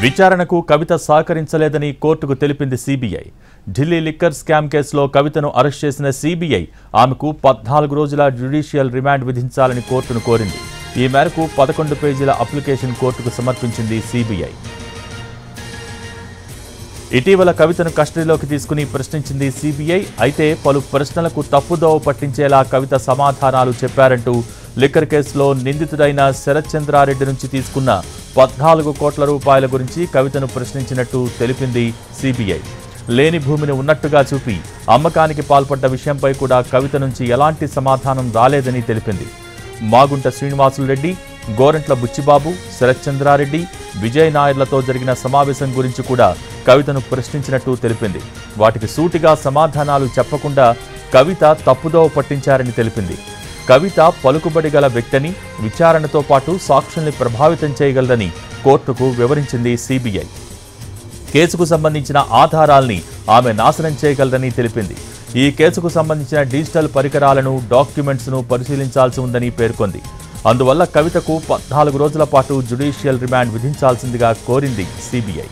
విచారణకు కవిత సహకరించలేదని కోర్టుకు తెలిపింది సిబిఐ. ఢిల్లీ లిక్కర్ స్కామ్ కేసులో కవితను అరెస్ట్ చేసిన సిబిఐ ఆమెకు 14 రోజుల జ్యుడిషియల్ రిమాండ్ విధించాలని కోర్టును కోరింది. ఈ మేరకు 11 పేజీల అప్లికేషన్ కోర్టుకు సమర్పించింది సిబిఐ. ఇటీవల కవితను కస్టడీలోకి తీసుకుని ప్రశ్నించింది సిబిఐ. అయితే పలు ప్రశ్నలకు తప్పుదోవ పట్టించేలా కవిత సమాధానాలు చెప్పారంటూ లిక్కర్ కేసులో నిందితుడైన శరత్ చంద్రారెడ్డి నుంచి తీసుకున్న 14 కోట్ల రూపాయల గురించి కవితను ప్రశ్నించినట్టు తెలిపింది సిబిఐ. లేని భూమిని ఉన్నట్టుగా చూపి అమ్మకానికి పాల్పడ్డ విషయంపై కూడా కవిత నుంచి ఎలాంటి సమాధానం రాలేదని తెలిపింది. మాగుంట శ్రీనివాసులు రెడ్డి, గోరంట్ల బుచ్చిబాబు, శరత్ చంద్రారెడ్డి, విజయ్ నాయర్లతో జరిగిన సమావేశం గురించి కూడా కవితను ప్రశ్నించినట్టు తెలిపింది. వాటికి సూటిగా సమాధానాలు చెప్పకుండా కవిత తప్పుదోవ పట్టించారని తెలిపింది. కవిత పలుకుబడి గల వ్యక్తిని, విచారణతో పాటు సాక్షుల్ని ప్రభావితం చేయగలదని కోర్టుకు వివరించింది సిబిఐ. కేసుకు సంబంధించిన ఆధారాల్ని ఆమె నాశనం చేయగలదని తెలిపింది. ఈ కేసుకు సంబంధించిన డిజిటల్ పరికరాలను, డాక్యుమెంట్స్ను పరిశీలించాల్సి ఉందని పేర్కొంది. అందువల్ల కవితకు 14 రోజుల పాటు జ్యుడిషియల్ రిమాండ్ విధించాల్సిందిగా కోరింది సిబిఐ.